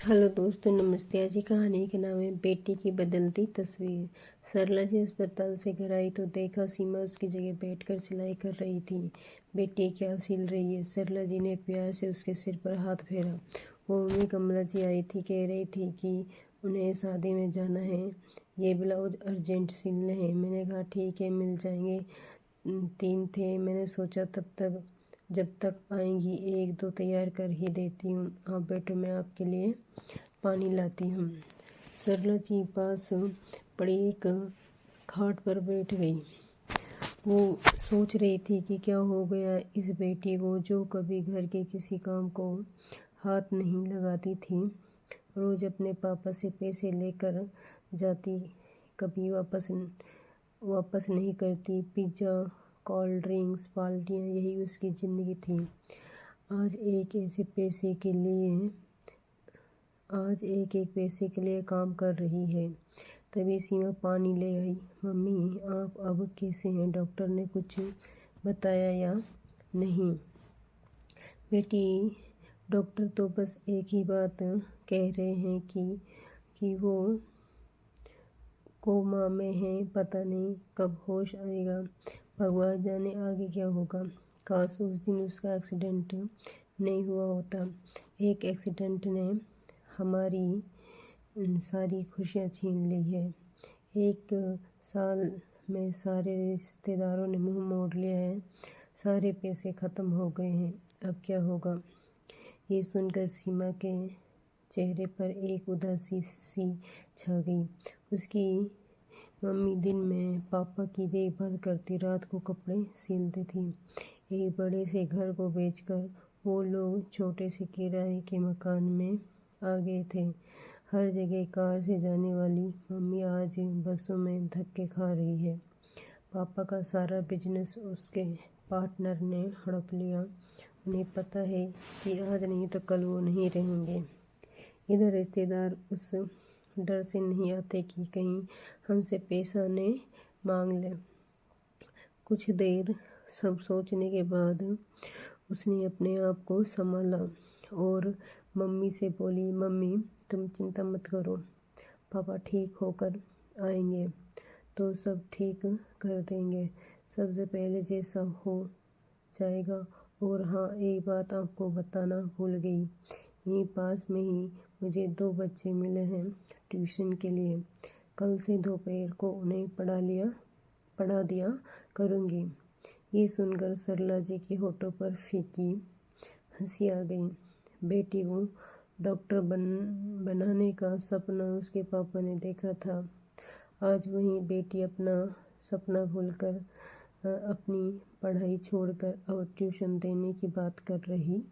Hello दोस्तों, नमस्ते। आज की कहानी का नाम है बेटी की बदलती तस्वीर। सरला जी अस्पताल से घर आई तो देखा सीमा उसकी जगह बैठकर सिलाई कर रही थी। बेटी क्या सिल रही है? सरला जी ने प्यार से उसके सिर पर हाथ फेरा। वो मम्मी कमला जी आई थी, कह रही थी कि उन्हें शादी में जाना है, ये ब्लाउज अर्जेंट सिलने हैं। मैंने कहा ठीक है, मिल जाएंगे। 3 थे। मैंने सोचा जब तक आएंगी 1-2 तैयार कर ही देती हूँ। आप बैठो, मैं आपके लिए पानी लाती हूँ। सरला जी पास पड़ी एक खाट पर बैठ गई। वो सोच रही थी कि क्या हो गया इस बेटी को, जो कभी घर के किसी काम को हाथ नहीं लगाती थी। रोज अपने पापा से पैसे लेकर जाती, कभी वापस नहीं करती। पिज्ज़ा, कोल्ड ड्रिंक्स, पार्टियाँ, यही उसकी ज़िंदगी थी। आज एक एक पैसे के लिए काम कर रही है। तभी सीमा पानी ले आई। मम्मी, आप अब कैसे हैं? डॉक्टर ने कुछ बताया या नहीं? बेटी, डॉक्टर तो बस एक ही बात कह रहे हैं कि वो कोमा में है, पता नहीं कब होश आएगा। भगवान जाने आगे क्या होगा। काश उस दिन उसका एक्सीडेंट नहीं हुआ होता। एक एक्सीडेंट ने हमारी सारी खुशियाँ छीन ली है। 1 साल में सारे रिश्तेदारों ने मुंह मोड़ लिया है, सारे पैसे ख़त्म हो गए हैं। अब क्या होगा? ये सुनकर सीमा के चेहरे पर एक उदासी सी छा गई। उसकी मम्मी दिन में पापा की देखभाल करती, रात को कपड़े सिलती थी। एक बड़े से घर को बेचकर वो लोग छोटे से किराए के मकान में आ गए थे। हर जगह कार से जाने वाली मम्मी आज बसों में धक्के खा रही है। पापा का सारा बिजनेस उसके पार्टनर ने हड़प लिया। उन्हें पता है कि आज नहीं तो कल वो नहीं रहेंगे। इधर रिश्तेदार उस डर से नहीं आते कि कहीं हमसे पैसा ने मांग ले। कुछ देर सब सोचने के बाद उसने अपने आप को संभाला और मम्मी से बोली, मम्मी तुम चिंता मत करो, पापा ठीक होकर आएंगे तो सब ठीक कर देंगे। सबसे पहले जैसा हो जाएगा। और हाँ, एक बात आपको बताना भूल गई, यहीं पास में ही मुझे 2 बच्चे मिले हैं ट्यूशन के लिए। कल से दोपहर को उन्हें पढ़ा दिया करूँगी। ये सुनकर सरला जी के होठों पर फीकी हंसी आ गई। बेटी को डॉक्टर बनाने का सपना उसके पापा ने देखा था। आज वही बेटी अपना सपना भूलकर अपनी पढ़ाई छोड़कर अब ट्यूशन देने की बात कर रही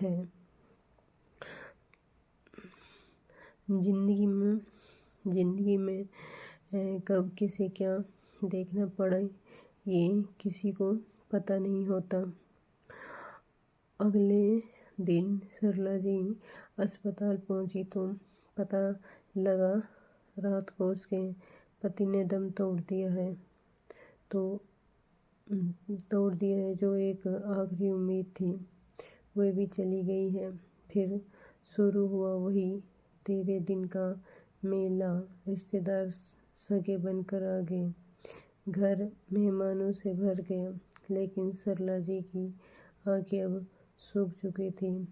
है। जिंदगी में कब किसे क्या देखना पड़े ये किसी को पता नहीं होता। अगले दिन सरला जी अस्पताल पहुंची तो पता लगा रात को उसके पति ने दम तोड़ दिया है। जो एक आखिरी उम्मीद थी वह भी चली गई है। फिर शुरू हुआ वही 13 दिन का मेला। रिश्तेदार सगे बनकर आ गए। घर मेहमानों से भर गया। लेकिन सरला जी की आंखें अब सूख चुकी थी।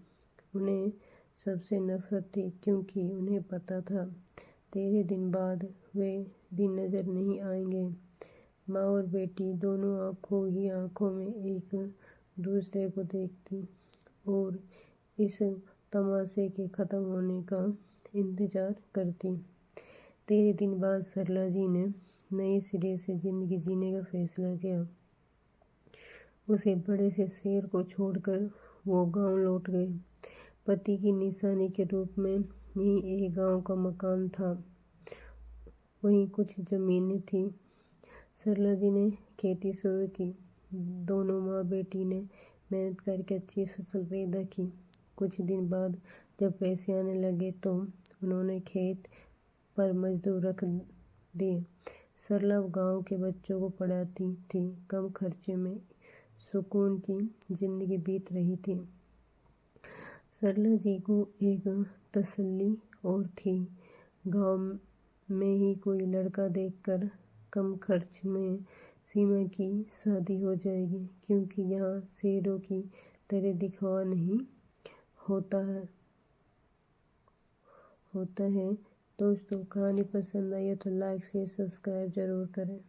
उन्हें सबसे नफरत थी, क्योंकि उन्हें पता था 13 दिन बाद वे भी नजर नहीं आएंगे। माँ और बेटी दोनों आंखों में एक दूसरे को देखती और इस तमाशे के ख़त्म होने का इंतज़ार करती। 13 दिन बाद सरला जी ने नए सिरे से ज़िंदगी जीने का फैसला किया। उसे बड़े से शहर को छोड़कर वो गांव लौट गए। पति की निशानी के रूप में यही एक गांव का मकान था, वहीं कुछ ज़मीनें थी। सरला जी ने खेती शुरू की। दोनों माँ बेटी ने मेहनत करके अच्छी फसल पैदा की। कुछ दिन बाद जब पैसे आने लगे तो उन्होंने खेत पर मजदूर रख दिए। सरला गांव के बच्चों को पढ़ाती थी। कम खर्चे में सुकून की जिंदगी बीत रही थी। सरला जी को एक तसल्ली और थी। गांव में ही कोई लड़का देखकर कम खर्च में सीमा की शादी हो जाएगी, क्योंकि यहाँ शेरों की तरह दिखावा नहीं होता है। दोस्तों, कहानी पसंद आई है तो लाइक शेयर सब्सक्राइब ज़रूर करें।